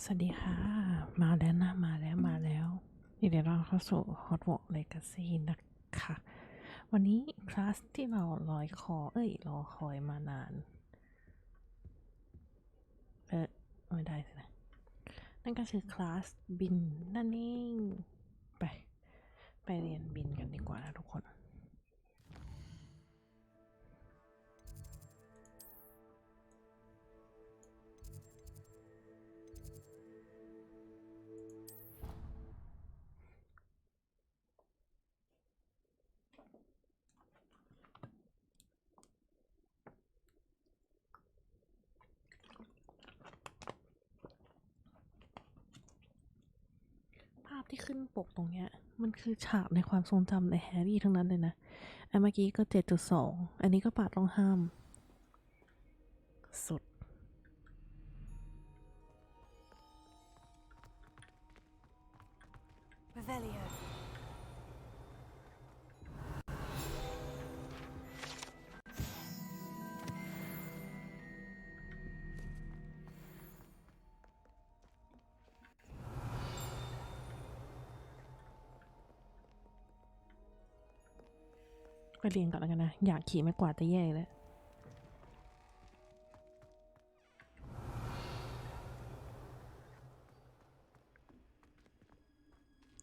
สวัสดีค่ะมาแล้วนะมาแล้วเดี๋ยวเราเข้าสู่ Hogwart Legacy นะคะวันนี้คลาสที่เรารอคอยมานานไม่ได้สินะนั่นก็คือคลาสบินนั่นเองไปเรียนบินกันดีกว่านะทุกคนภาพที่ขึ้นปกตรงเนี้ยมันคือฉากในความทรงจำในแฮร์รี่ทั้งนั้นเลยนะอันเมื่อกี้ก็ 7.2 อันนี้ก็ปาดต้องห้ามสุดไปเรียนก่อนแล้วกันนะอยากขี่ไม่กวาดแต่แย่เลย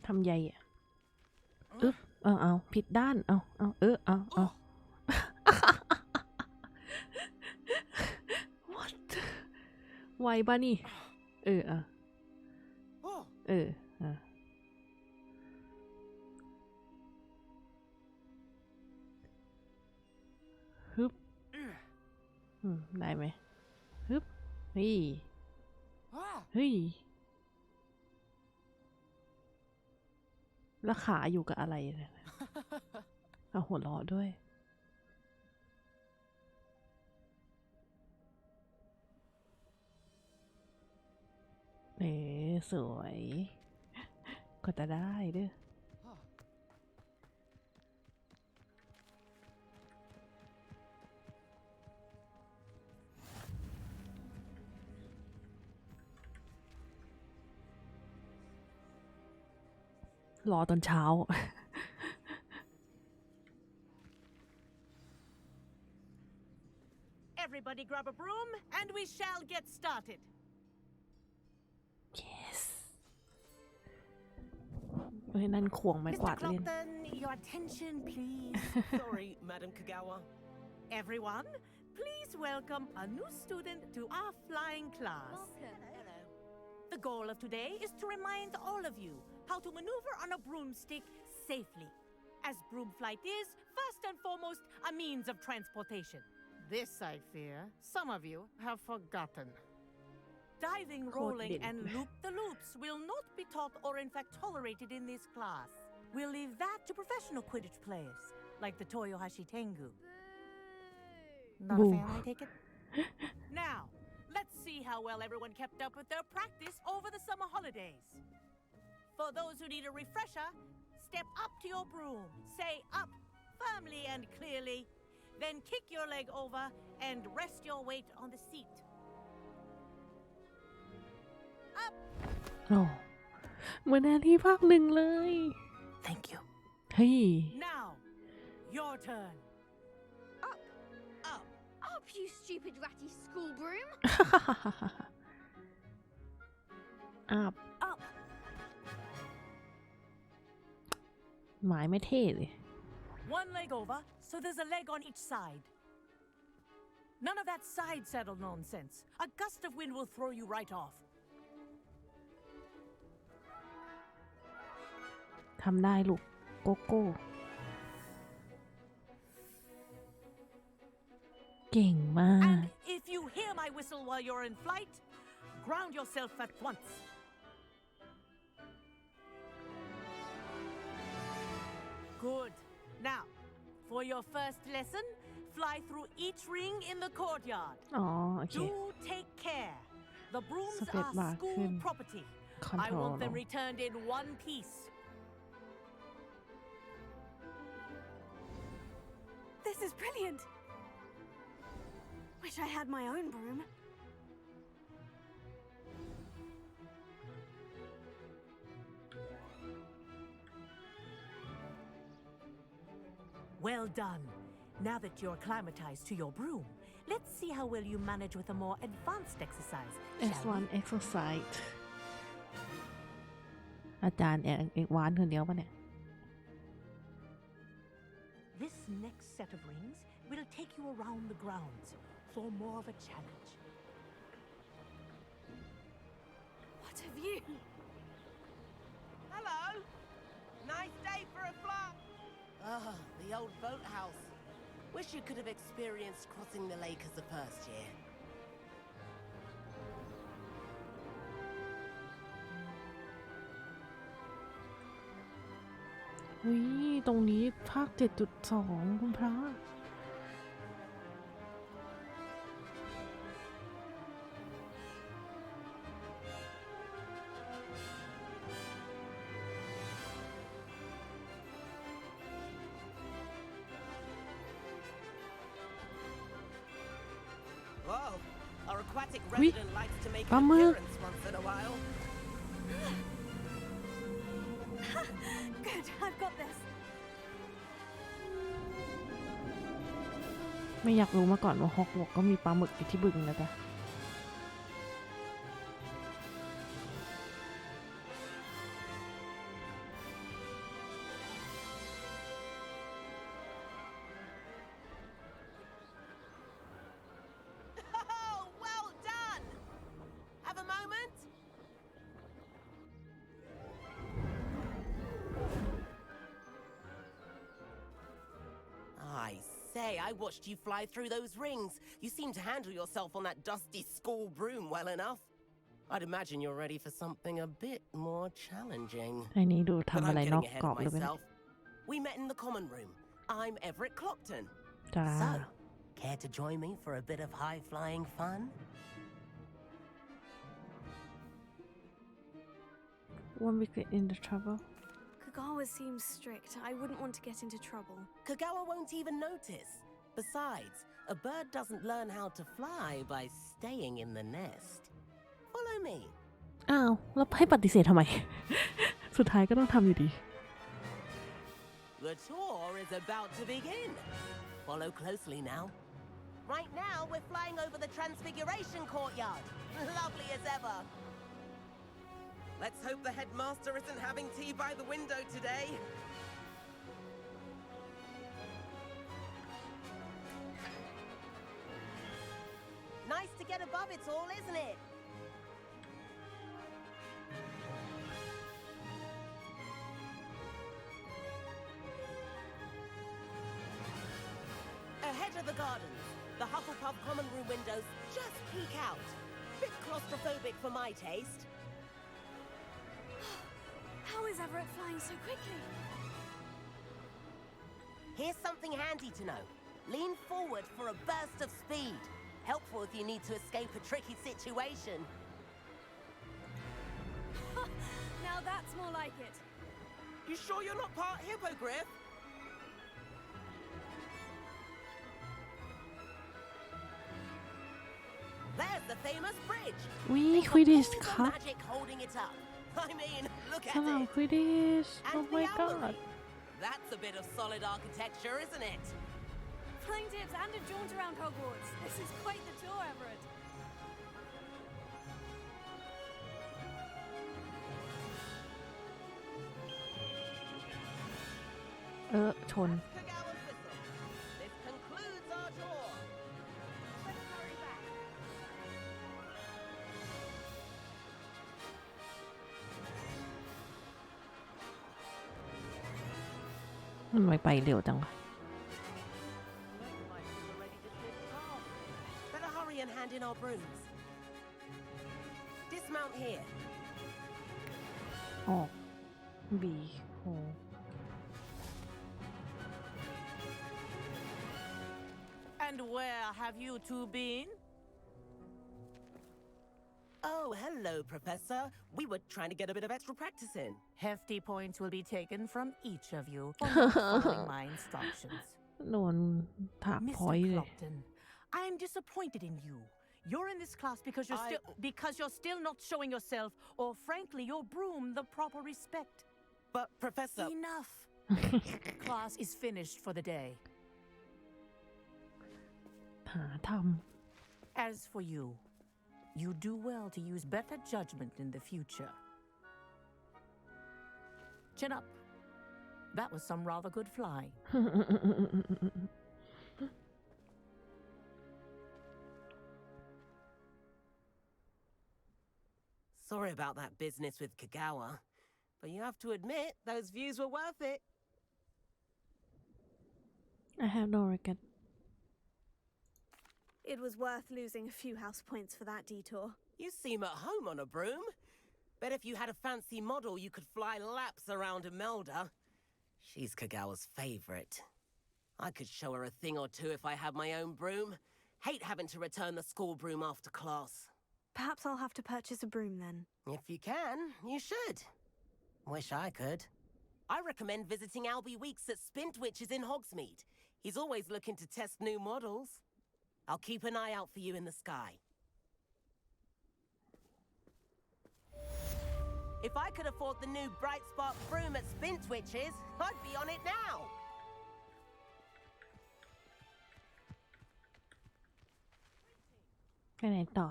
ทำใยอ่ะเอาผิดด้านเอาwhat ไวป่ะนี่ฮึบได้ไหมฮึบเฮ้ยแล้วขาอยู่กับอะไรเนี่ยเอาหัวเราะด้วยสวยก็จะได้เด้อรอตอนเช้าEverybody grab a broom and we shall get started. yes นั่นควงไม้กวาด Mr. เล่น Clopton, your attention please. Sorry, Madam Kagawa. Everyone, please welcome a new student to our flying class. Welcome. Hello. The goal of today is to remind all of you how to maneuver on a broomstick safely, as broom flight is, first and foremost, a means of transportation. This, I fear, some of you have forgotten. Diving, rolling, and loop-the-loops will not be taught or in fact tolerated in this class. We'll leave that to professional Quidditch players, like the Toyohashi Tengu. Not a fan, I take it? Now, let's see how well everyone kept up with their practice over the summer holidays. For those who need a refresher, step up to your broom, say up firmly and clearly, then kick your leg over and rest your weight on the seat. Up! เหมือนแฮร์รี่ภาคหนึ่งเลย Thank you. เฮ้ย Now, your turn. Up, you stupid ratty school broom. อัพ Up. หมายไม่เท่เลย One leg over, so there's a leg on each side. None of that side saddle nonsense. A gust of wind will throw you right off. ทำได้ลูกโกโก้เก่งมาก And if you hear my whistle while you're in flight, ground yourself at once. Good. Now, for your first lesson, fly through each ring in the courtyard. อ๋อโอเค Do take care. The brooms Space bar are school ขึ้น property. I Control want them ลง returned in one piece. This is brilliant. Wish I had my own broom. Well done. Now that you're acclimatized to your broom, let's see how well you manage with a more advanced exercise. shall we? S1 exercise อาจารย์เอกวานคนเดียวปะเนี่ย This next set of rings will take you around the grounds for more of a challenge. What have you? Hello. Nice day for a fly. Ah, the old boathouse. Wish you could have experienced crossing the lake as a first year. วิตรงนี้ภาค 7.2 คุณพระ Whoa, our aquatic resident likes to make an Bummer. appearance once in a while. Good, I've got this. ไม่อยากรู้มาก่อนว่าฮอกวอตส์ก็มีปลาหมึกอยู่ที่บึงนะจ๊ะ Oh, well done. Have a moment. I say, I watched you fly through those rings. You seem to handle yourself on that dusty school broom well enough. I'd imagine you're ready for something a bit more challenging. ไอ้นี้ดู But ทำ I'm อะไรนอก getting ahead กรอ of บหรือเปล่า myself. We met in the common room. I'm Everett Clopton. จ้า So, care to join me for a bit of high-flying fun? When we get into trouble Kagawa seems strict. I wouldn't want to get into trouble. Kagawa won't even notice. Besides, a bird doesn't learn how to fly by staying in the nest. Follow me. อ้าว แล้วให้ปฏิเสธทำไม สุดท้ายก็ต้องทำอยู่ดี The tour is about to begin. Follow closely now. Right now, we're flying over the Transfiguration Courtyard. Lovely as ever. Let's hope the headmaster isn't having tea by the window today. Nice to get above it all, isn't it? Ahead of the gardens, the Hufflepuff common room windows just peek out. Bit claustrophobic for my taste. How is Everett flying so quickly? Here's something handy to know. Lean forward for a burst of speed. Helpful if you need to escape a tricky situation. Now that's more like it. You sure you're not part hippogriff? There's the famous bridge. วิ Think ควิดิช of all ค the รับ magic holding it up. I mean, look ส at นาม it. ควิดิช โอ้ And my the god owlery. That's a bit of solid architecture, isn't it? Flying tips and a jaunt around Hogwarts. This is quite the tour, Everett. ชน Kagawa's whistle. This concludes our tour. Let's hurry back. มันไปเร็วจังวะ Looks like we're ready to shift off. Better hurry and hand in our brooms. Dismount here. ออก B โห And where have you two been? Oh, hello, Professor. We were trying to get a bit of extra practice in. Hefty points will be taken from each of you for not following my instructions. โดนถากพอยต์ Mr. เลย Clopton, I am disappointed in you. You're in this class because you're still not showing yourself, or frankly, your broom, the proper respect. But, Professor... Enough. Class is finished for the day. หาท As for you, you do well to use better judgment in the future. Chin up. That was some rather good flying. ำ Sorry about that business with Kagawa, but you have to admit those views were worth it. I have no regret. It was worth losing a few house points for that detour. You seem at home on a broom. Bet if you had a fancy model, you could fly laps around Imelda. She's Kagawa's favorite. I could show her a thing or two if I had my own broom. Hate having to return the school broom after class. Perhaps I'll have to purchase a broom then. If you can, you should. Wish I could. I recommend visiting Albie Weeks at Spintwitches in Hogsmeade. He's always looking to test new models. I'll keep an eye out for you in the sky. If I could afford the new Bright Spark broom at Spintwitches, I'd be on it now. ไปไหนต่อ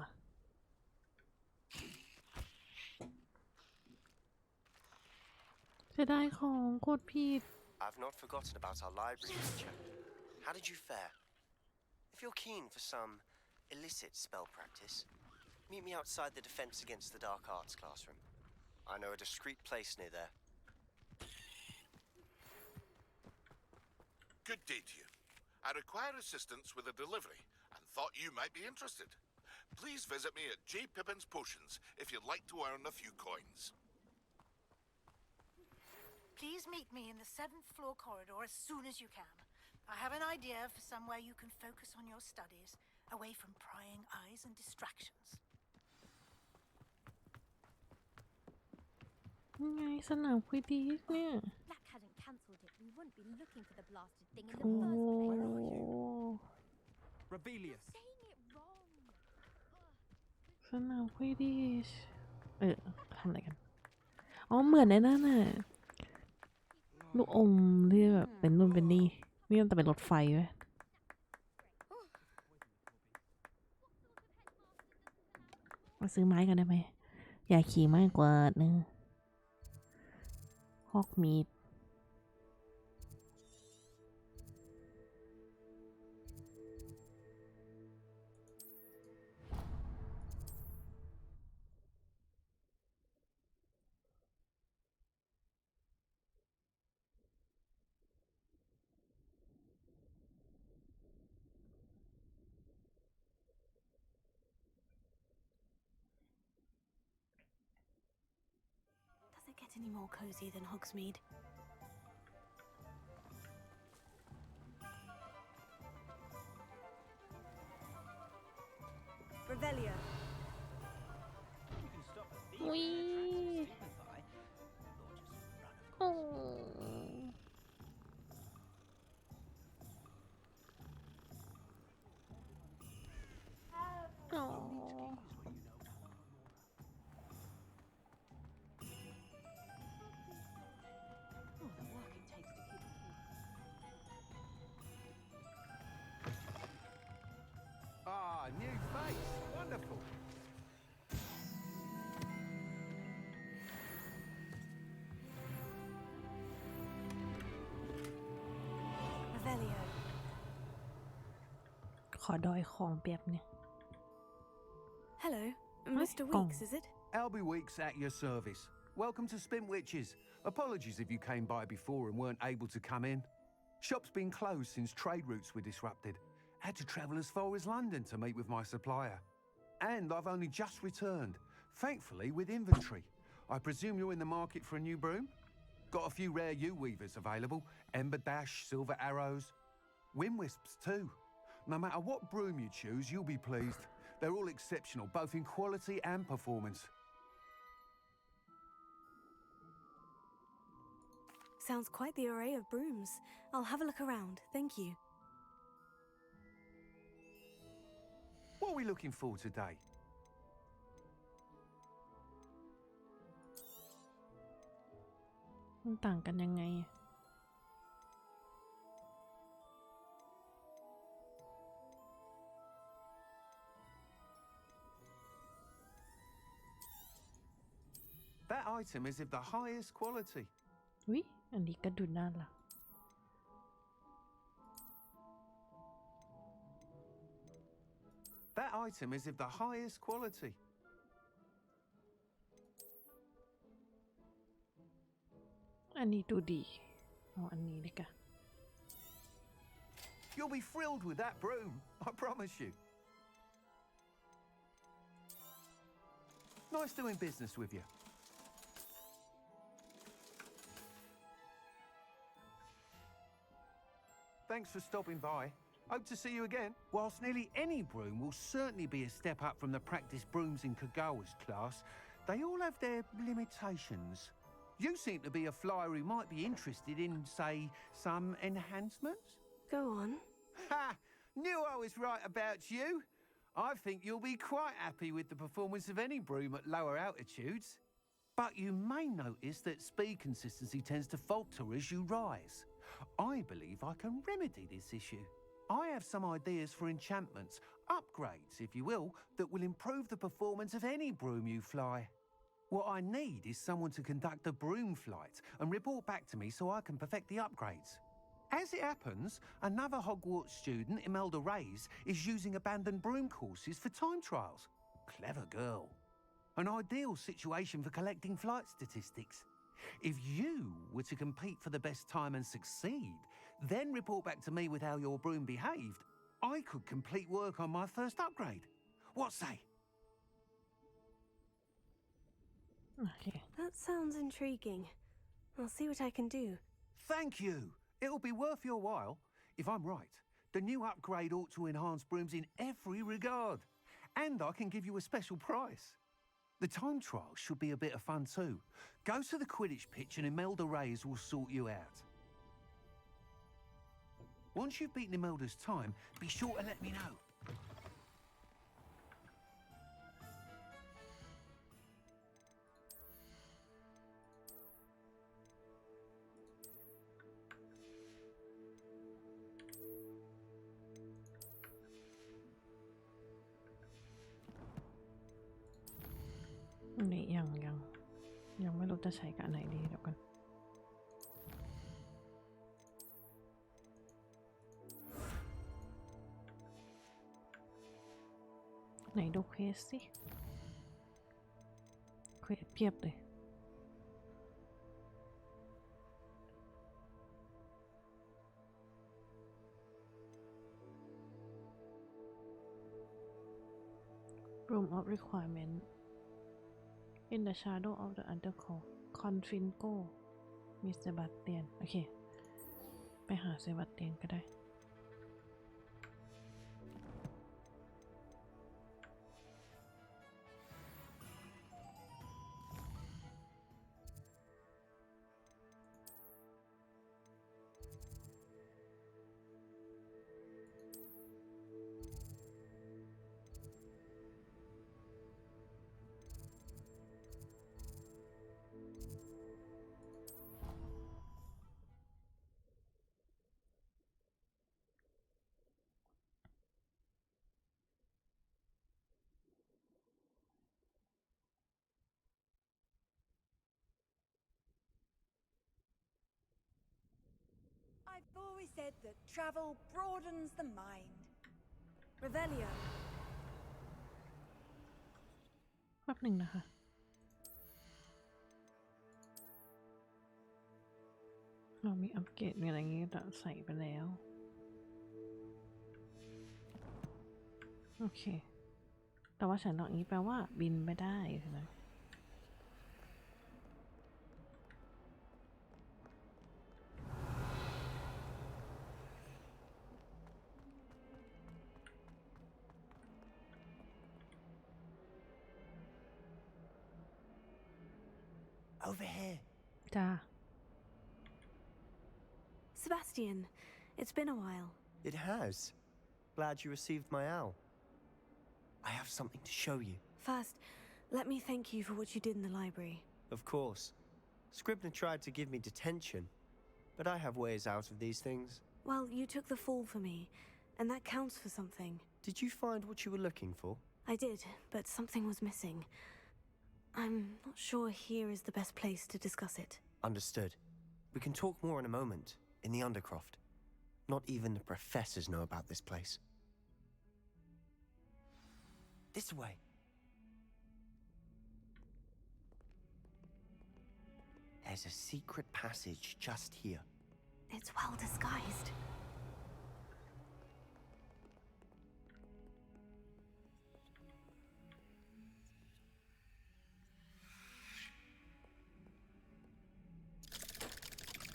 จะได้ของกดผิด I've not forgotten about our library teacher. How did you fare? If you're keen for some illicit spell practice, meet me outside the Defense Against the Dark Arts classroom. I know a discreet place near there. Good day to you. I require assistance with a delivery and thought you might be interested. Please visit me at J. Pippin's Potions if you'd like to earn a few coins. Please meet me in the 7th floor corridor as soon as you can. I have an idea for somewhere you can focus on your studies, away from prying eyes and distractions. ไงสนามคุยดีเนี่ย Black hadn't cancelled it, we wouldn't be looking for the blasted thing in the โอ้ first place. Rebellious. Saying it wrong. สนามคุยดีทำอะไรกัน อ๋อ เหมือนในนั่นน่ะ ลูกอมที่แบบเป็นนู่นเป็นนี่ นี่มันจะเป็นรถไฟไหมมาซื้อไม้กันได้ไหม อยากขี่มากกว่านึงฮอกมีด Does it get any more cozy than Hogsmeade? Revelio. อุ้ยโอ้โอ้ Ah, new face. Wonderful. Revelio. ขอดอยของเปียบเนี่ย Hello, Mr. Gong. Weeks, is it? Albie Weeks at your service. Welcome to Spintwitches. Apologies if you came by before and weren't able to come in. Shop's been closed since trade routes were disrupted. Had to travel as far as London to meet with my supplier. And I've only just returned, thankfully with inventory. I presume you're in the market for a new broom? Got a few rare U-weavers available. Ember Dash, Silver Arrows. Wind Wisps too. No matter what broom you choose, you'll be pleased. They're all exceptional, both in quality and performance. Sounds quite the array of brooms. I'll have a look around, thank you. What are we looking for today? มันต่างกันยังไง That item is of the highest quality. วิอันนี้ก็ดูน่ารัก That item is of the highest quality. อันนี้ดูดีเอาอันนี้ดีกว่า You'll be thrilled with that broom, I promise you. Nice doing business with you. Thanks for stopping by. Hope to see you again. Whilst nearly any broom will certainly be a step up from the practice brooms in Kagawa's class, they all have their limitations. You seem to be a flyer who might be interested in, say, some enhancements? Go on. Ha! Knew I was right about you. I think you'll be quite happy with the performance of any broom at lower altitudes. But you may notice that speed consistency tends to falter as you rise. I believe I can remedy this issue. I have some ideas for enchantments, upgrades, if you will, that will improve the performance of any broom you fly. What I need is someone to conduct a broom flight and report back to me so I can perfect the upgrades. As it happens, another Hogwarts student, Imelda Reyes, is using abandoned broom courses for time trials. Clever girl. An ideal situation for collecting flight statistics. If you were to compete for the best time and succeed, then report back to me with how your broom behaved, I could complete work on my first upgrade. What say? โอเค That sounds intriguing. I'll see what I can do. Thank you. It'll be worth your while. If I'm right, the new upgrade ought to enhance brooms in every regard. And I can give you a special price. The time trial should be a bit of fun too. Go to the Quidditch pitch and Imelda Reyes will sort you out. Once you've beaten Imelda's time, be sure to let me know.นี่ยังไม่รู้จะใช้กับอันไหนดีเดี๋ยวกันไหนดูเควสสิเควสเพียบเลยRoom of Requirement In the shadow of the undercoat Confingo มีเซบาสเตียนโอเคไปหาเซบาสเตียนก็ได้ I've always said that travel broadens the mind. Revelio. แป๊บหนึ่งนะคะเรามีอัปเกรดมีอะไรงี้แต่ใส่ไปแล้วโอเคแต่ว่าฉันลองนี้แปลว่าบินไม่ได้ใช่ไหมOver here. จ้า Sebastian, it's been a while. It has. Glad you received my owl. I have something to show you. First, let me thank you for what you did in the library. Of course. Scribner tried to give me detention, but I have ways out of these things. Well, you took the fall for me, and that counts for something. Did you find what you were looking for? I did, but something was missing. I'm not sure here is the best place to discuss it. Understood. We can talk more in a moment, in the Undercroft. Not even the professors know about this place. This way. There's a secret passage just here. It's well disguised.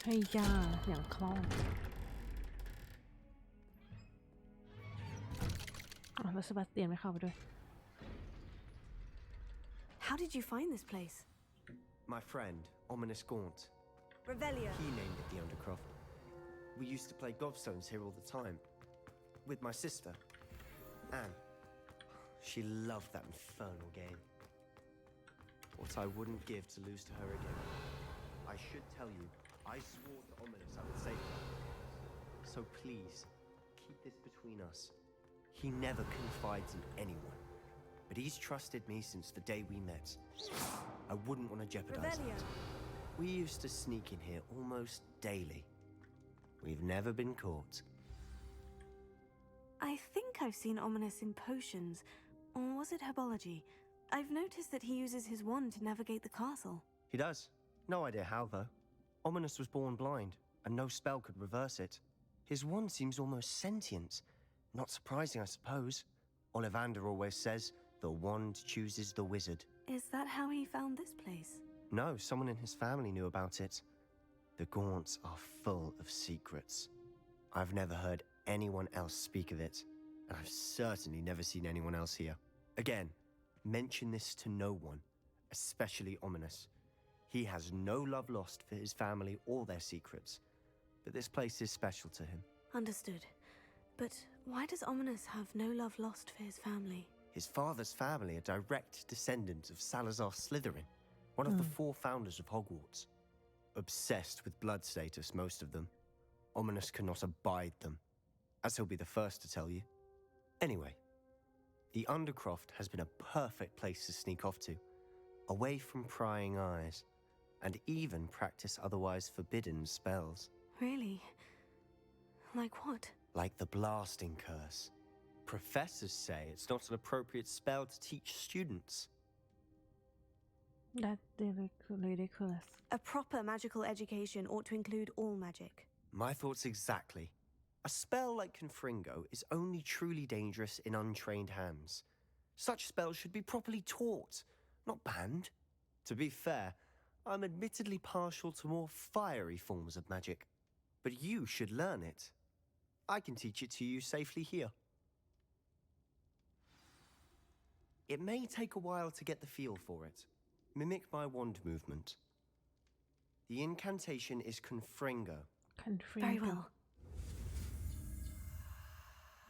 Hey, yeah, อย่างคล่องแล้วเซบาสเตียนไม่เข้าไปด้วย How did you find this place? My friend, Ominous Gaunt. Revelio. He named it the Undercroft. We used to play gobstones here all the time. With my sister, Anne. She loved that infernal game. What I wouldn't give to lose to her again. I should tell you, I swore to Ominous I would save her. So please, keep this between us. He never confides in anyone. But he's trusted me since the day we met. I wouldn't want to jeopardize it. We used to sneak in here almost daily. We've never been caught. I think I've seen Ominous in potions. Or was it herbology? I've noticed that he uses his wand to navigate the castle. He does. No idea how, though. Ominous was born blind, and no spell could reverse it. His wand seems almost sentient. Not surprising, I suppose. Ollivander always says, the wand chooses the wizard. Is that how he found this place? No, someone in his family knew about it. The Gaunts are full of secrets. I've never heard anyone else speak of it, and I've certainly never seen anyone else here. Again, mention this to no one, especially Ominous. He has no love lost for his family or their secrets, but this place is special to him. Understood. But why does Ominous have no love lost for his family? His father's family are direct descendants of Salazar Slytherin, one of the 4 founders of Hogwarts. Obsessed with blood status, most of them. Ominous cannot abide them, as he'll be the first to tell you. Anyway, the Undercroft has been a perfect place to sneak off to, away from prying eyes, and even practice otherwise forbidden spells. Really? Like what? Like the blasting curse. Professors say it's not an appropriate spell to teach students. That's ridiculous. A proper magical education ought to include all magic. My thoughts exactly. A spell like Confringo is only truly dangerous in untrained hands. Such spells should be properly taught, not banned. To be fair, I'm admittedly partial to more fiery forms of magic, but you should learn it. I can teach it to you safely here. It may take a while to get the feel for it. Mimic my wand movement. The incantation is Confringo. Very well.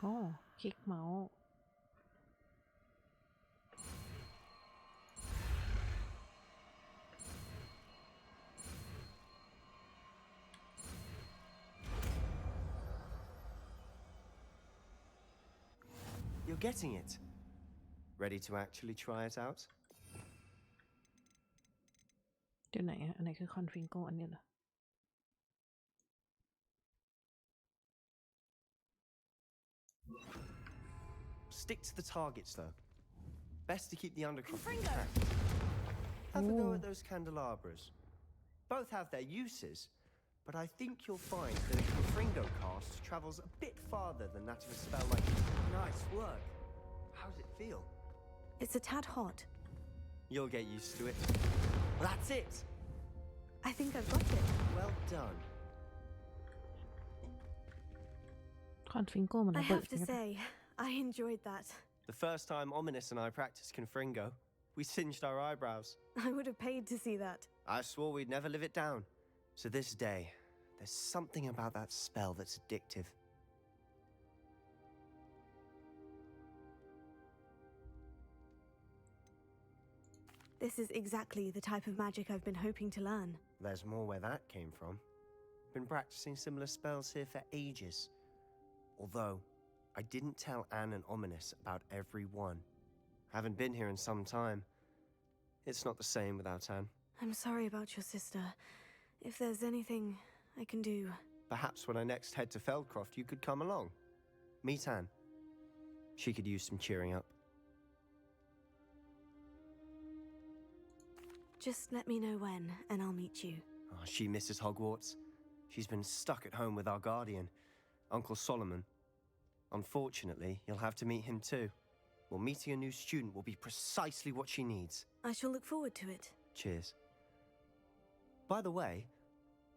Oh, คลิกเมาส์ You're getting it. Ready to actually try it out? เดี๋ยวไหนอะอันไหนคือคอนฟิงโกอันนี้เหรอ Stick to the targets, though. Best to keep the Undercroft Confringo! intact. Have a go at those candelabras. Both have their uses, but I think you'll find that a Confringo cast travels a bit farther than that of a spell like... Nice work. How's it feel? It's a tad hot. You'll get used to it. That's it! I think I've got it. Well done. คอนฟิงโกมัน I ระเบิด have to say, I enjoyed that. The first time Ominous and I practiced Confringo, we singed our eyebrows. I would have paid to see that. I swore we'd never live it down. To this day, there's something about that spell that's addictive. This is exactly the type of magic I've been hoping to learn. There's more where that came from. Been practicing similar spells here for ages. Although, I didn't tell Anne and Ominous about every one. Haven't been here in some time. It's not the same without Anne. I'm sorry about your sister. If there's anything I can do... Perhaps when I next head to Feldcroft, you could come along. Meet Anne. She could use some cheering up. Just let me know when, and I'll meet you. Oh, she misses Hogwarts. She's been stuck at home with our guardian, Uncle Solomon. Unfortunately, you'll have to meet him too. Well, meeting a new student will be precisely what she needs. I shall look forward to it. Cheers. By the way,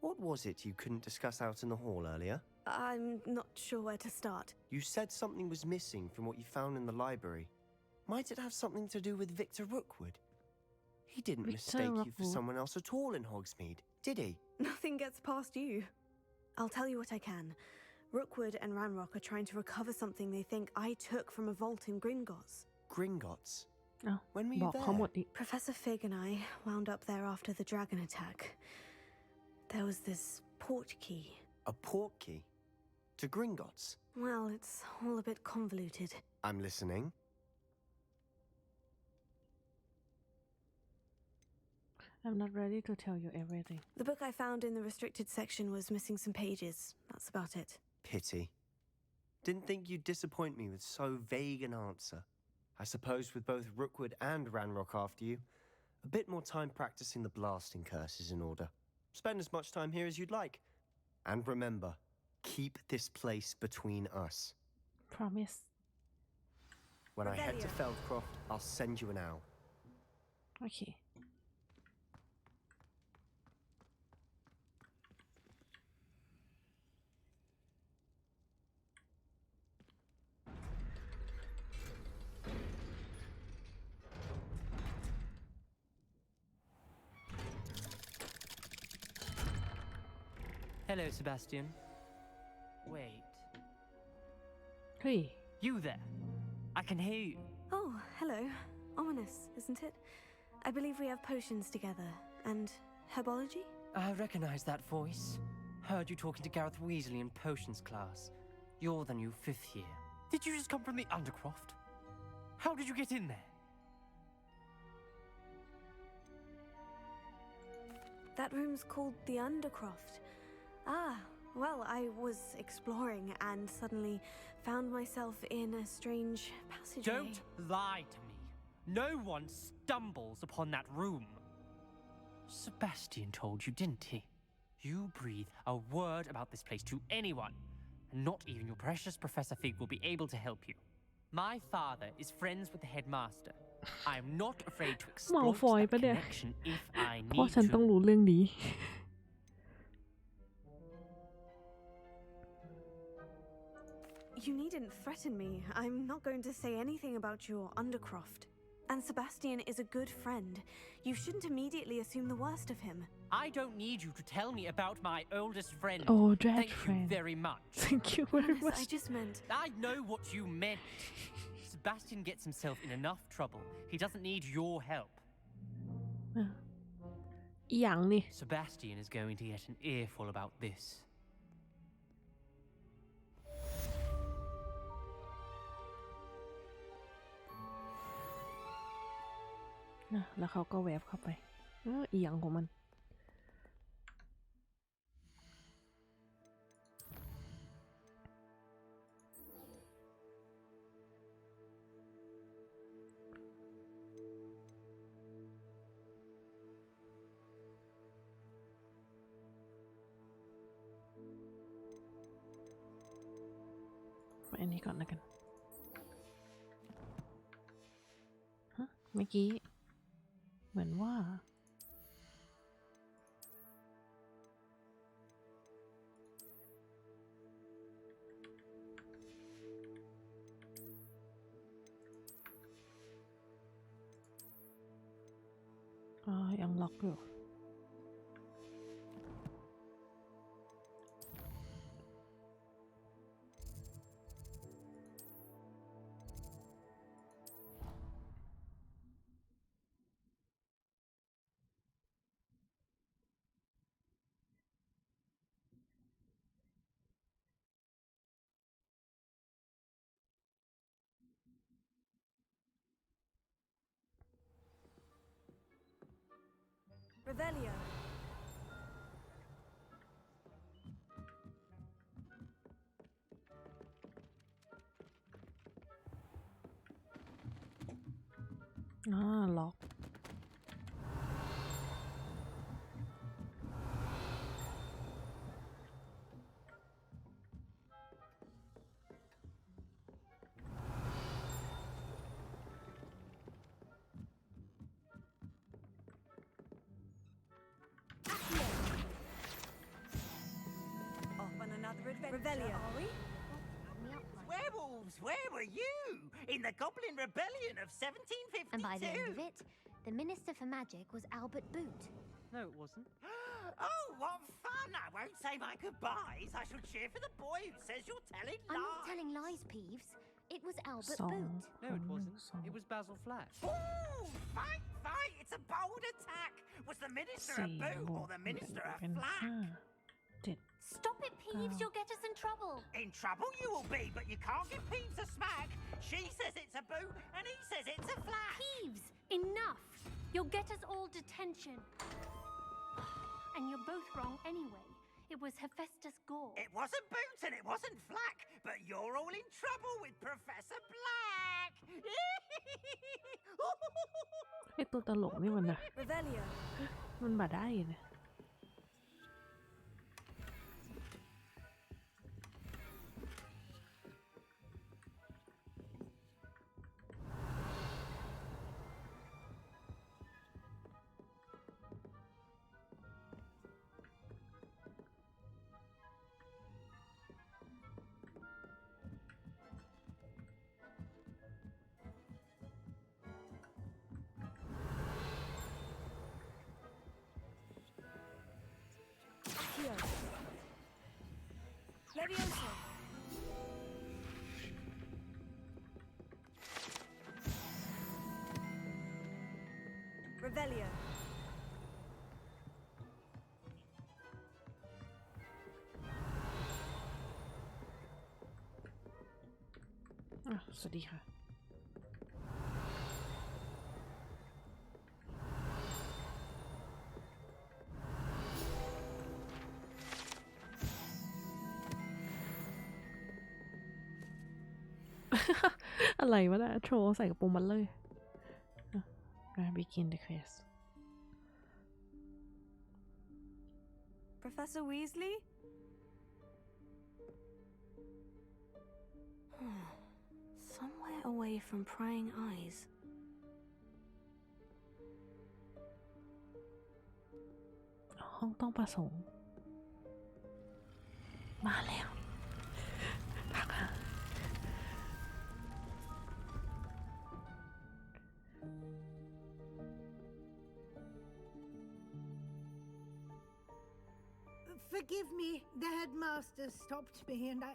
what was it you couldn't discuss out in the hall earlier? I'm not sure where to start. You said something was missing from what you found in the library. Might it have something to do with Victor Rookwood? He didn't mistake you for someone else at all in Hogsmeade, did he? Nothing gets past you. I'll tell you what I can. Rookwood and Ranrock are trying to recover something they think I took from a vault in Gringotts. Gringotts? Oh, when were you there? Professor Fig and I wound up there after the dragon attack. There was this port key. A port key? To Gringotts? Well, it's all a bit convoluted. I'm listening. I'm not ready to tell you everything. The book I found in the restricted section was missing some pages. That's about it. Pity. Didn't think you'd disappoint me with so vague an answer. I suppose with both Rookwood and Ranrock after you, a bit more time practicing the blasting curse is in order. Spend as much time here as you'd like. And remember, keep this place between us. Promise. When I head to Feldcroft, I'll send you an owl. Okay. Hello, Sebastian. Wait. Hey. You there. I can hear you. Oh, hello. Ominous, isn't it? I believe we have potions together. And herbology? I recognize that voice. Heard you talking to Gareth Weasley in potions class. You're the new 5th year. Did you just come from the Undercroft? How did you get in there? That room's called the Undercroft. Ah, well, I was exploring and suddenly found myself in a strange passageway. Don't lie to me. No one stumbles upon that room. Sebastian told you, didn't he? You breathe a word about this place to anyone, and not even your precious Professor Fig will be able to help you. My father is friends with the headmaster. I'm not afraid to exploit that connection if I need to. เพราะฉันต้องรู้เรื่องนี้ You needn't threaten me. I'm not going to say anything about your Undercroft. And Sebastian is a good friend. You shouldn't immediately assume the worst of him. I don't need you to tell me about my oldest friend. Oh, dread Thank friend. you very much. Thank you very much. I just meant... I know what you meant. Sebastian gets himself in enough trouble. He doesn't need your help. อีหยังนี่ Sebastian is going to get an earful about this. แล้วเขาก็แวบเข้าไปอีหยังของมันอันนี้ก่อนแล้วกันฮะเมื่อกี้เหมือนว่ายังล็อกอยู่ Revelio. Lock. Off on another adventure, are we? Werewolves, where were you? In the Goblin Rebellion of 1752? And by the end of it, the Minister for Magic was Albert Boot. No, it wasn't. Oh, what fun! I won't say my goodbyes. I shall cheer for the boy who says you're telling lies. I'm not telling lies, Peeves. It was Albert Song. Boot. No, it wasn't. It was Basil Flack. Ooh, fight, fight! It's a bold attack. Was the Minister a boot or the Minister a flack? Stop it, Peeves. You'll get us in trouble. In trouble you will be, but you can't give Peeves a smack. She says it's a boot, and he says it's a flack. Peeves, enough. You'll get us all detention. And you're both wrong anyway. It was Hephaestus Gore. It wasn't boot and it wasn't flack, but you're all in trouble with Professor Black. ไอตัวตลกนี่มันอะ Revelio. มันบาได้นะ Accio. Levioso. Revelio. สวัสดีค่ะ อะไรวะน่ะโชว์ใส่กระโปรงมันเลยbegin the quest. Professor Weasley? Somewhere away from prying eyes. ห้องต้องประสงค์มาแล้วพักค่ะ Forgive me, the headmaster stopped me and I...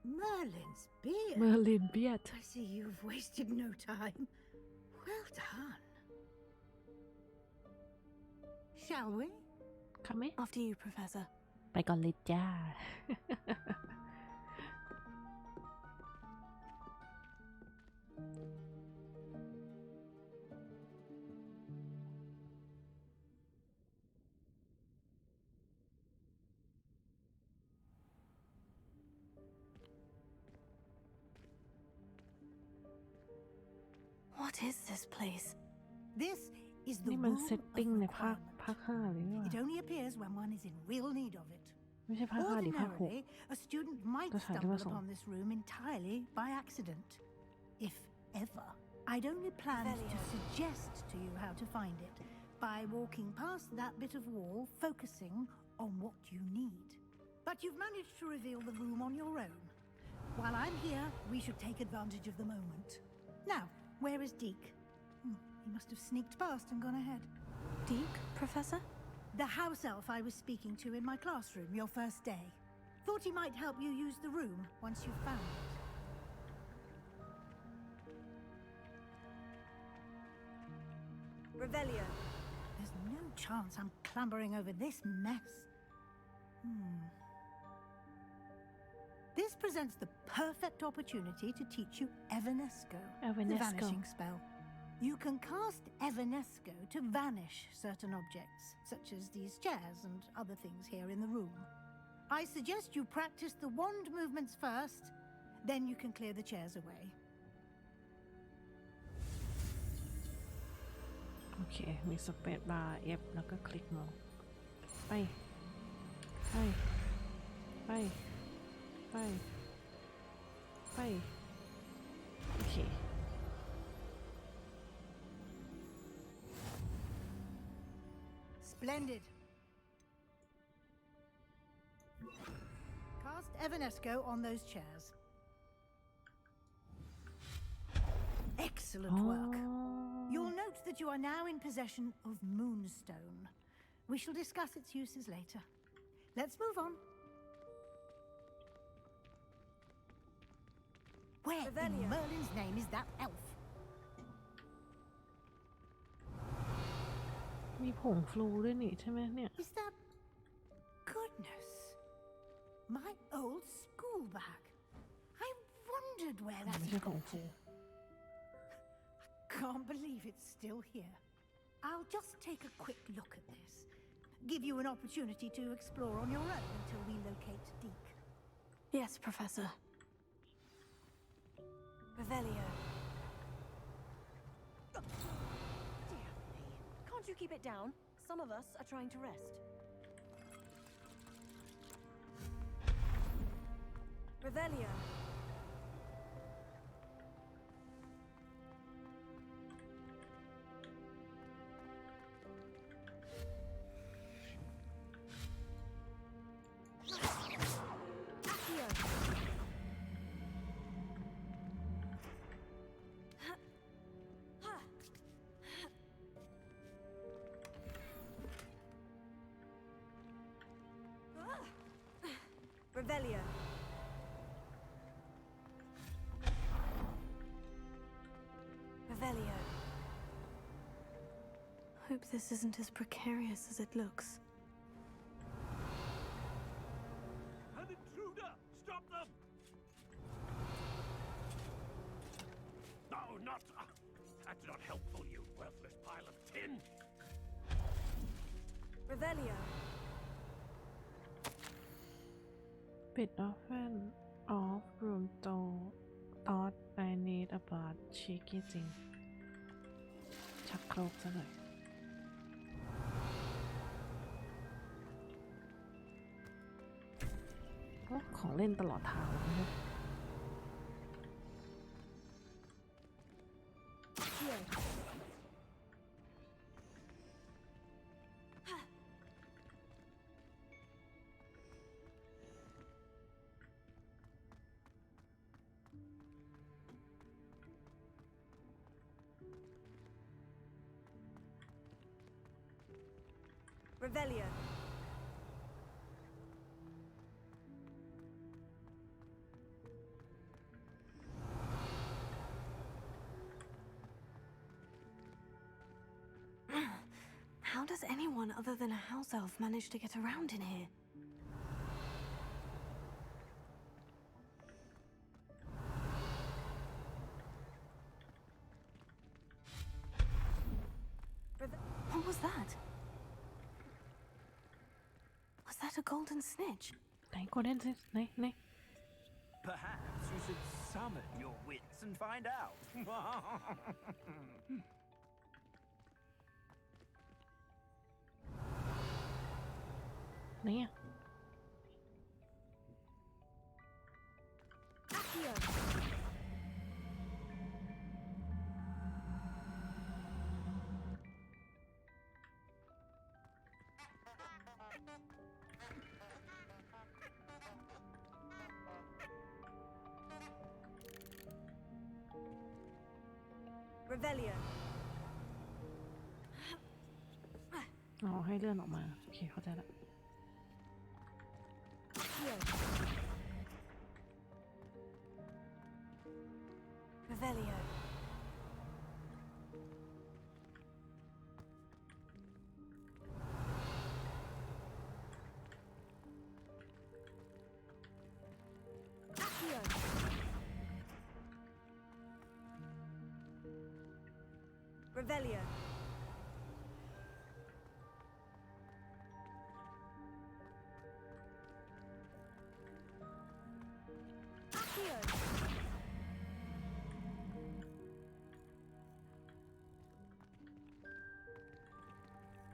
Merlin's beard. Merlin beard. I see you've wasted no time. Well done. Shall we? ค่ะไหม After you, Professor. ไปก่อนเลยจ้า What is this place? This is the นี่มัน room เซตติ้ง of ในภาค requirement. 5เลยนี่ห It ว่า only appears when one is in real need of it. ไม่ใช่ภาค5ดิภาค Ordinarily, a student might That's how it stumble was. upon this room entirely by accident. If ever. I'd only planned to suggest to you how to find it by walking past that bit of wall, focusing on what you need. But you've managed to reveal the room on your own. While I'm here, we should take advantage of the moment. Now, where is Deke? He must have sneaked past and gone ahead. Deke, Professor? The house elf I was speaking to in my classroom your first day. Thought he might help you use the room once you've found it. Revelio. There's no chance I'm clambering over this mess. This presents the perfect opportunity to teach you Evanesco, the Evanesco. vanishing spell. You can cast Evanesco to vanish certain objects, such as these chairs and other things here in the room. I suggest you practice the wand movements first, then you can clear the chairs away. โอเคมีสเปซบาร์ F แล้วก็คลิกมองไปไปไปไปไปโอเค Splendid. Cast Evanesco on those chairs. Excellent work. You'll note that you are now in possession of Moonstone. We shall discuss its uses later. Let's move on. Where in Merlin's name is that elf? มีผงฟลูด้วยนี่ใช่ไหมเนี่ย Is that... Goodness. My old school bag. I wondered where that ไม่ had ใช่ผง gone ฟู to. Can't believe it's still here. I'll just take a quick look at this. Give you an opportunity to explore on your own until we locate Deke. Yes, Professor. Revelio. Dear me. Can't you keep it down? Some of us are trying to rest. Revelio. Revelio. Revelio. Hope this isn't as precarious as it looks. An intruder! Stop them! No, not... that's not helpful, you worthless pile of tin! Revelio. ปิด often off room door thought I need a bath cheeky จริงชักโครกซะหน่อยโอ้ของเล่นตลอดทางเลยนะ Revelio. How does anyone other than a house elf manage to get around in here? What was that? Was that a golden snitch? ไหนโกลเด้นซิไหน Perhaps you should summon your wits and find out. ไหนอะ Accio. Revelio. อ๋อให้เลื่อนออกมาโอเคเข้าใจละ Accio. Revelio. Accio. Revelio. Accio.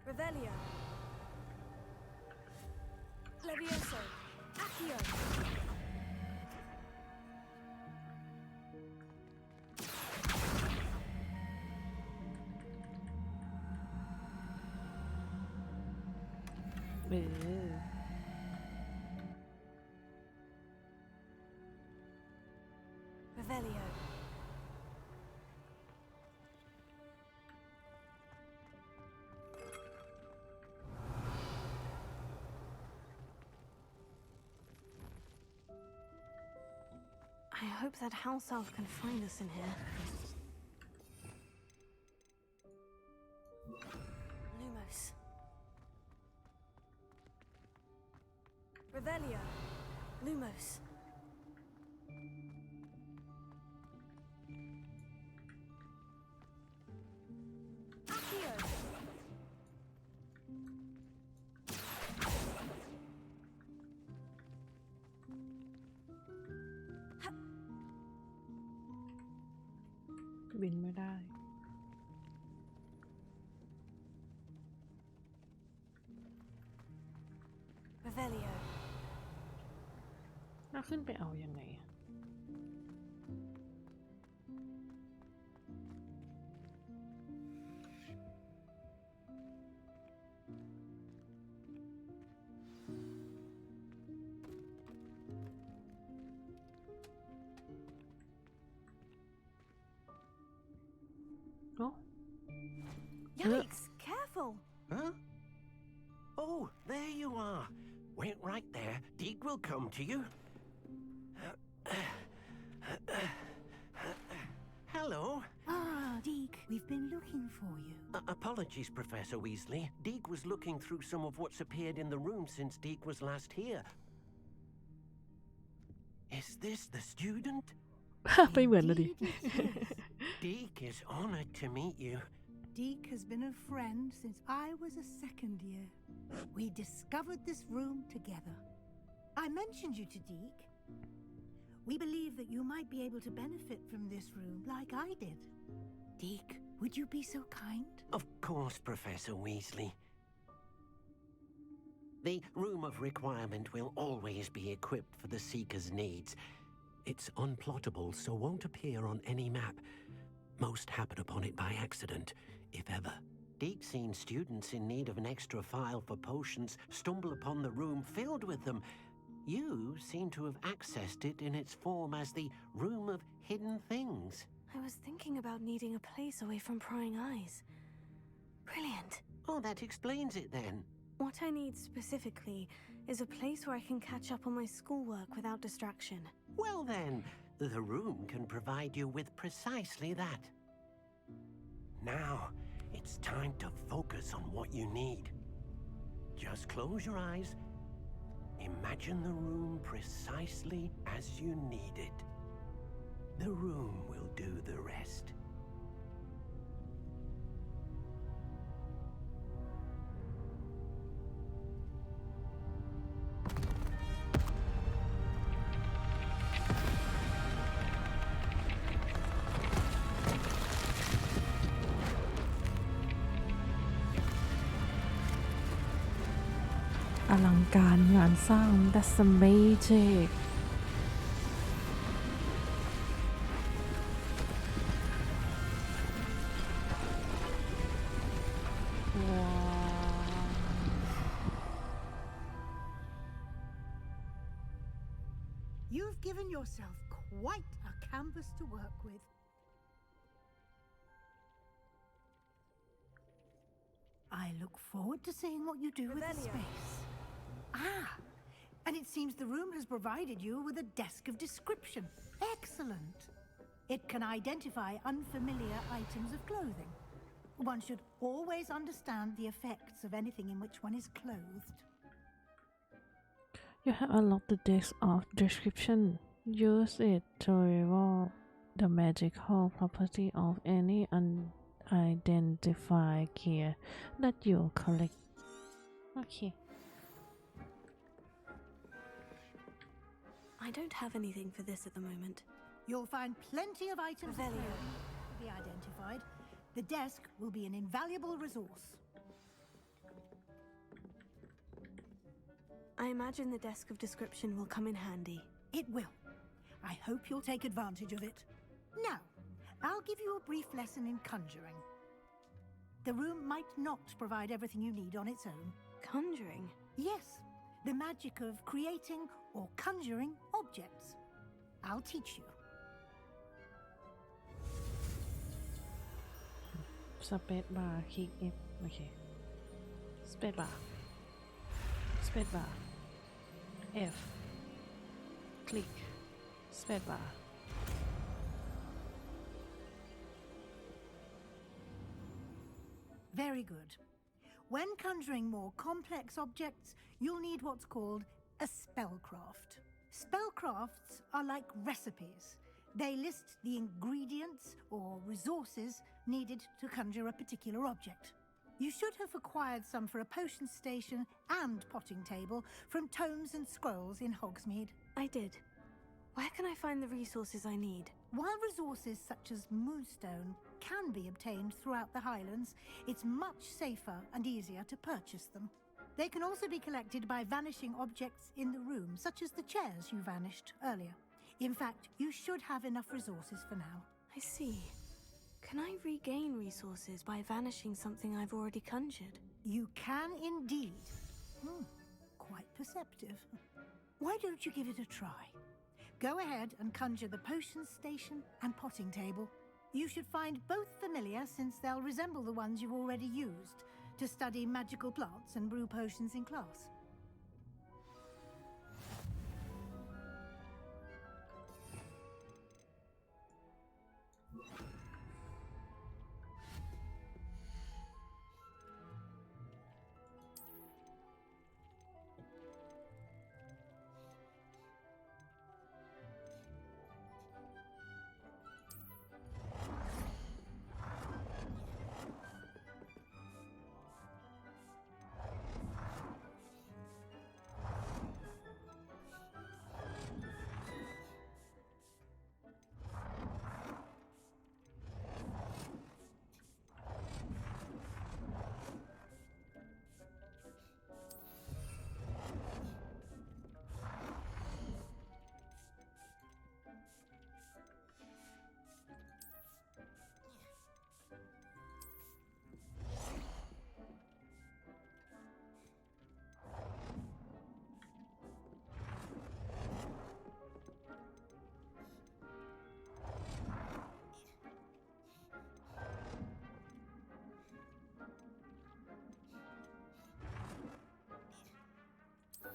Revelio. Levioso. Accio. Revelio. I hope that house elf can find us in here. Lumos. Revelio. Lumos. Accio. บินไม่ได้ Revelio. น่าขึ้นไปเอายังไงอะเนาะ Yikes! Careful! Huh? Oh, there you are. Wait right there. Deke will come to you. Hello. Ah, Deke, we've been looking for you. Apologies, Professor Weasley. Deke was looking through some of what's appeared in the room since Deke was last here. Is this the student? ไปเหมือนเลยดิ Deke is honored to meet you. Deke has been a friend since I was a second year. We discovered this room together. I mentioned you to Deke. We believe that you might be able to benefit from this room like I did. Deke, would you be so kind? Of course, Professor Weasley. The Room of Requirement will always be equipped for the Seeker's needs. It's unplottable, so won't appear on any map. Most happen upon it by accident, if ever. Deke's seen students in need of an extra file for potions stumble upon the room filled with them. You seem to have accessed it in its form as the Room of Hidden Things. I was thinking about needing a place away from prying eyes. Brilliant. Oh, that explains it then. What I need specifically is a place where I can catch up on my schoolwork without distraction. Well then, the room can provide you with precisely that. Now, it's time to focus on what you need. Just close your eyes. Imagine the room precisely as you need it. The room will do the rest.อลังการงานสร้าง That's amazing ว้าว You've given yourself quite a canvas to work with. I look forward to seeing what you do with the Revelio. space. Ah, and it seems the room has provided you with a desk of description. Excellent. It can identify unfamiliar items of clothing. One should always understand the effects of anything in which one is clothed. You have unlocked the desk of description. Use it to reveal the magical property of any identify gear that you collect โอเค I don't have anything for this at the moment. You'll find plenty of items to be identified. The desk will be an invaluable resource. I imagine the desk of description will come in handy. It will. I hope you'll take advantage of it. Now, I'll give you a brief lesson in conjuring. The room might not provide everything you need on its own. Conjuring? Yes, the magic of creating or conjuring objects. I'll teach you. Space bar คลิก F โอเค Space bar Space bar F คลิก Space bar Very good. When conjuring more complex objects, you'll need what's called a spellcraft. Spellcrafts are like recipes. They list the ingredients or resources needed to conjure a particular object. You should have acquired some for a potion station and potting table from tomes and scrolls in Hogsmeade. I did. Where can I find the resources I need? While resources such as moonstone can be obtained throughout the Highlands, it's much safer and easier to purchase them. They can also be collected by vanishing objects in the room, such as the chairs you vanished earlier. In fact, you should have enough resources for now. I see. Can I regain resources by vanishing something I've already conjured? You can indeed. Quite perceptive. Why don't you give it a try? Go ahead and conjure the potion station and potting table. You should find both familiar since they'll resemble the ones you've already used to study magical plants and brew potions in class.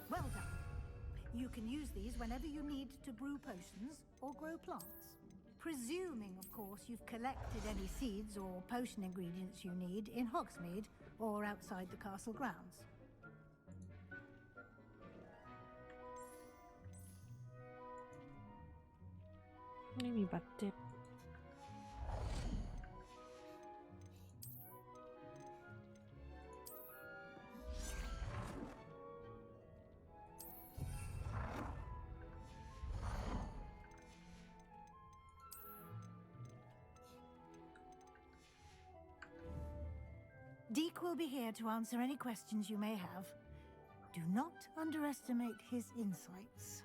Well done. You can use these whenever you need to brew potions or grow plants. Presuming, of course, you've collected any seeds or potion ingredients you need in Hogsmeade or outside the castle grounds. Maybe budget. Deke will be here to answer any questions you may have. Do not underestimate his insights.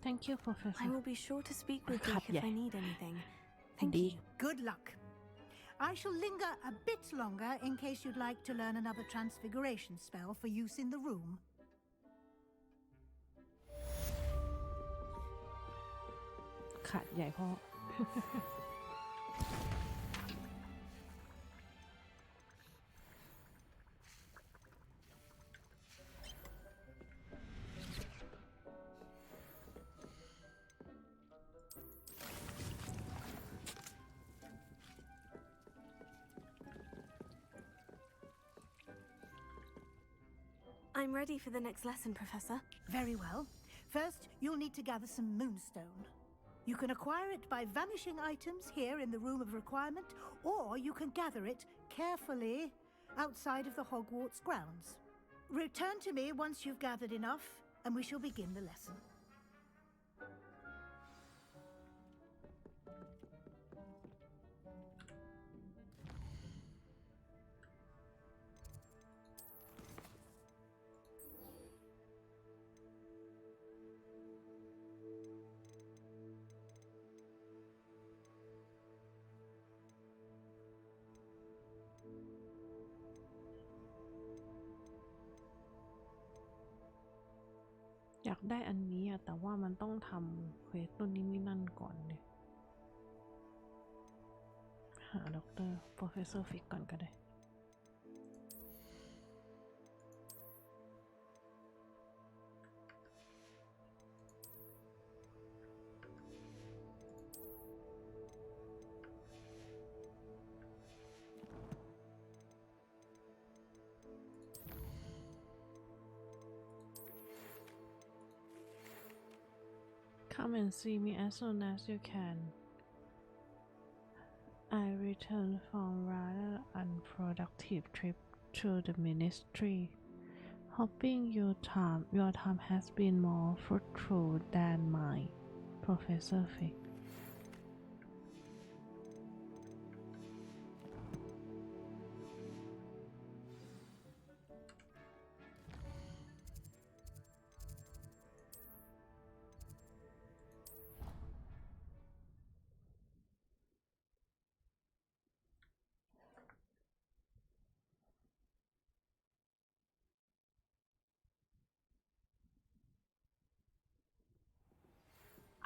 Thank you, Professor. I will be sure to speak with Cut, Deke if yeah. I need anything. Thank Deke. you. Good luck. I shall linger a bit longer in case you'd like to learn another transfiguration spell for use in the room. ขาดใหญ่พ่อ I'm ready for the next lesson, Professor. Very well. First, you'll need to gather some moonstone. You can acquire it by vanishing items here in the Room of Requirement, or you can gather it carefully outside of the Hogwarts grounds. Return to me once you've gathered enough, and we shall begin the lesson. อยากได้อันนี้อะแต่ว่ามันต้องทำเควสนู่นนี่นั่นก่อนเลยหาด็อกเตอร์ Professor Fig ก่อนก็ได้ Come and see me as soon as you can. I returned from rather unproductive trip to the ministry. Hoping your time has been more fruitful than mine, Professor Fig.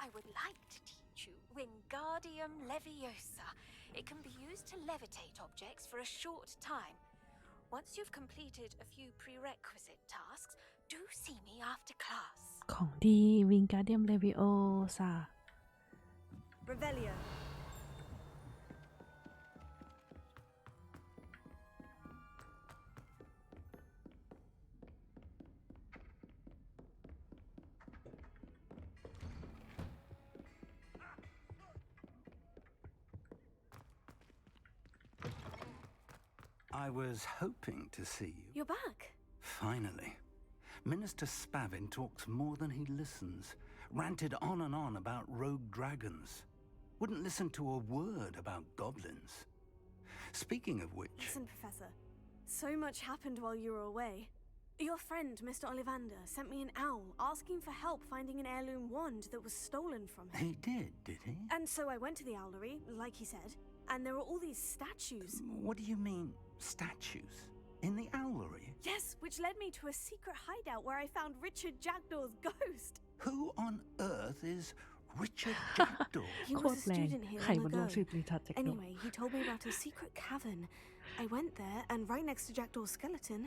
I would like to teach you Wingardium Leviosa. It can be used to levitate objects for a short time. Once you've completed a few prerequisite tasks, do see me after class. ของดี Wingardium Leviosa. Revelio. I was hoping to see you. You're back. Finally. Minister Spavin talks more than he listens. Ranted on and on about rogue dragons. Wouldn't listen to a word about goblins. Speaking of which... Listen, Professor. So much happened while you were away. Your friend, Mr. Ollivander, sent me an owl asking for help finding an heirloom wand that was stolen from him. He did he? And so I went to the owlery, like he said, and there were all these statues. What do you mean, statues? In the owlery? Yes, which led me to a secret hideout where I found Richard Jackdaw's ghost. Who on earth is Richard Jackdaw? He โค was ต a รแรง student here ใคร long มาลง ago. ชื่อ Richard Jackdaw Anyway, he told me about a secret cavern. I went there, and right next to Jackdaw's skeleton,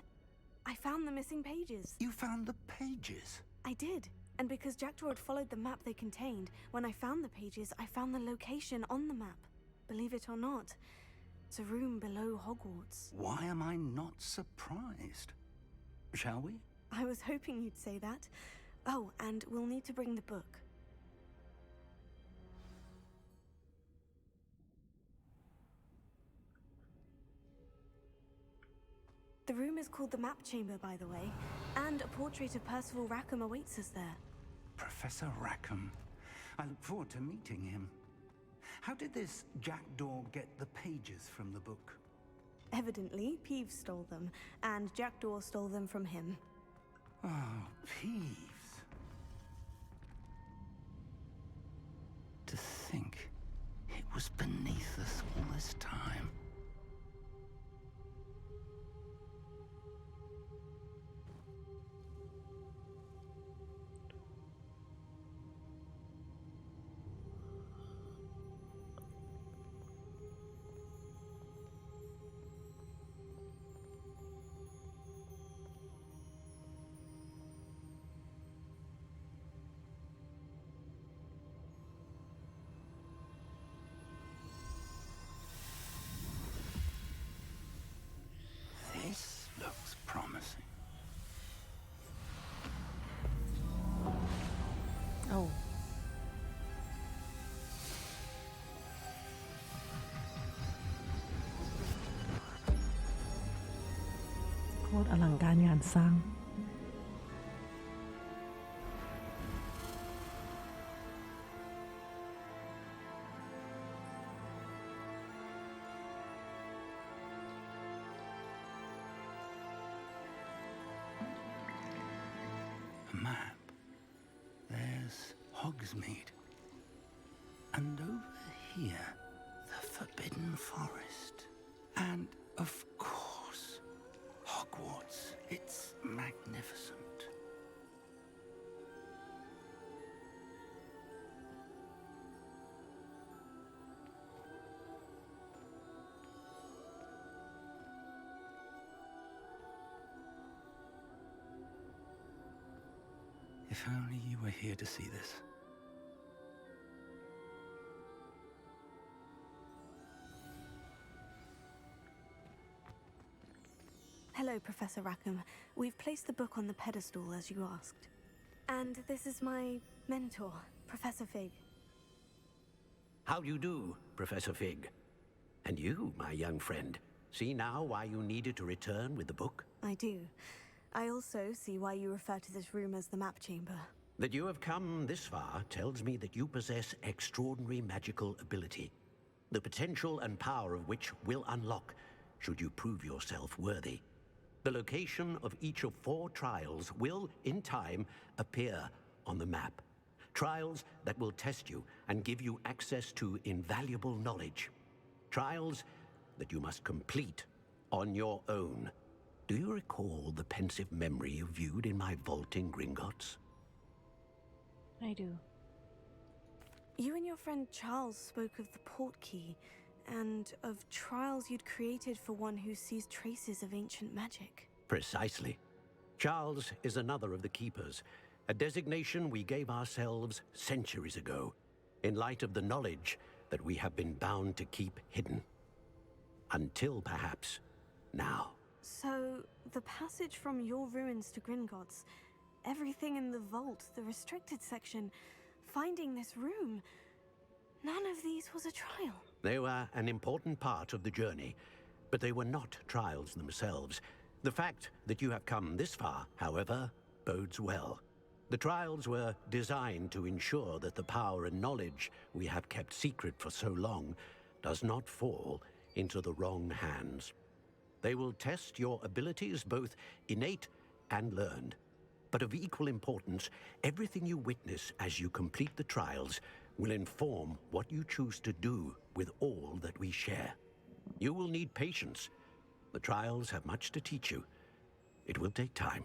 I found the missing pages. You found the pages? I did. And because Jackdaw had followed the map they contained, when I found the pages, I found the location on the map. Believe it or not, it's a room below Hogwarts. Why am I not surprised? Shall we? I was hoping you'd say that. Oh, and we'll need to bring the book. The room is called the Map Chamber, by the way, and a portrait of Percival Rackham awaits us there. Professor Rackham. I look forward to meeting him. How did this Jackdaw get the pages from the book? Evidently, Peeves stole them, and Jackdaw stole them from him. Oh, Peeves. To think it was beneath us all this time. ตรอลังการงานสร้าง A map. There's Hogsmeade. And over here, the Forbidden Forest. And, of course, Hogwarts. It's magnificent. If only you were here to see this. Hello, Professor Rackham. We've placed the book on the pedestal as you asked. And this is my mentor, Professor Fig. How do you do, Professor Fig? And you, my young friend, see now why you needed to return with the book? I do. I also see why you refer to this room as the map chamber. That you have come this far tells me that you possess extraordinary magical ability, the potential and power of which will unlock should you prove yourself worthy. The location of each of 4 trials will, in time, appear on the map. Trials that will test you and give you access to invaluable knowledge. Trials that you must complete on your own. Do you recall the pensive memory you viewed in my vault in Gringotts? I do. You and your friend Charles spoke of the portkey, and of trials you'd created for one who sees traces of ancient magic. Precisely. Charles is another of the Keepers, a designation we gave ourselves centuries ago, in light of the knowledge that we have been bound to keep hidden. Until perhaps now. So, the passage from your ruins to Gringotts, everything in the vault, the restricted section, finding this room, none of these was a trial. They were an important part of the journey, but they were not trials themselves. The fact that you have come this far, however, bodes well. The trials were designed to ensure that the power and knowledge we have kept secret for so long does not fall into the wrong hands. They will test your abilities, both innate and learned. But of equal importance, everything you witness as you complete the trials will inform what you choose to do with all that we share. You will need patience. The trials have much to teach you. It will take time.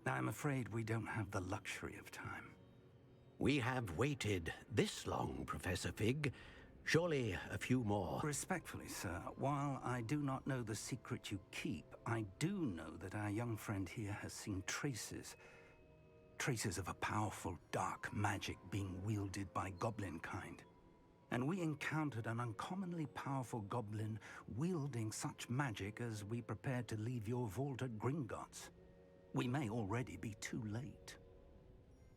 I'm afraid we don't have the luxury of time. We have waited this long, Professor Fig. Surely a few more. Respectfully, sir, while I do not know the secret you keep, I do know that our young friend here has seen traces of a powerful dark magic being wielded by goblin kind. And we encountered an uncommonly powerful goblin wielding such magic as we prepared to leave your vault at Gringotts. We may already be too late.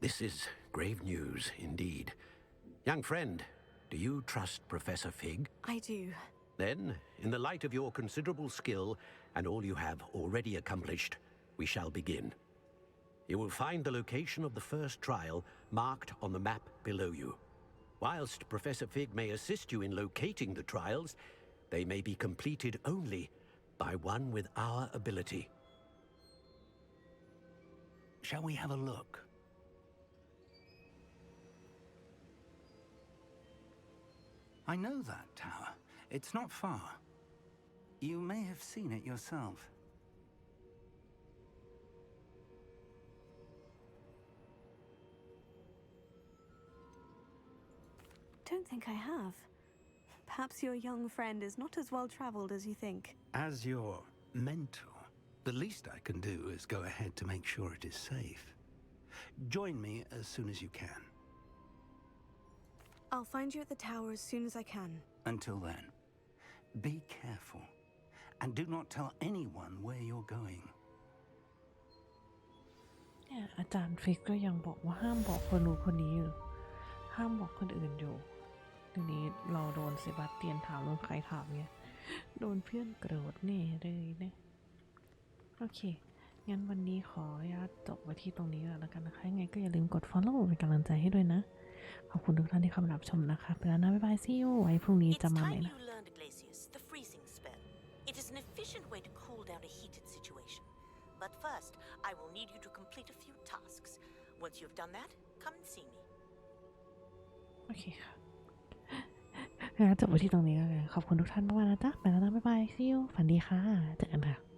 This is grave news indeed. Young friend, do you trust Professor Fig? I do. Then, in the light of your considerable skill and all you have already accomplished, we shall begin. You will find the location of the first trial marked on the map below you. Whilst Professor Fig may assist you in locating the trials, they may be completed only by one with our ability. Shall we have a look? I know that tower. It's not far. You may have seen it yourself. Don't think I have. Perhaps your young friend is not as well traveled as you think. As your mentor, the least I can do is go ahead to make sure it is safe. Join me as soon as you can. I'll find you at the tower as soon as I can. Until then, be careful, and do not tell anyone where you're going. เนี่ยอาจารย์ฟิกก็ยังบอกว่าห้ามบอกคนนู้นคนนี้อยู่ห้ามบอกคนอื่นอยู่ทีนี้เราโดนเซบาสเตียนถามโดนใครถามเนี่ยโดนเพื่อนโกรธแน่เลยเนี่ย โอเคงั้นวันนี้ขออนุญาตจบไว้ที่ตรงนี้แล้วกันนะคะยังไงก็อย่าลืมกด follow เป็นกำลังใจให้ด้วยนะขอบคุณทุกท่านที่เข้ามารับชมนะคะไปแล้วนะบ๊ายบายซีอูไว้พรุ่งนี้จะมาใหม่นะ The freezing spell. It is an efficient way to cool down a heated situation. But first, I will need you to complete a few tasks. Once you have done that, come and see me. โอเคค่ะงั้นจบไว้ที่ตรงนี้แล้วกันขอบคุณทุกท่านมากๆนะจ๊ะไปแล้วนะบ๊ายบายซีอูฝันดีค่ะเจอกันค่ะ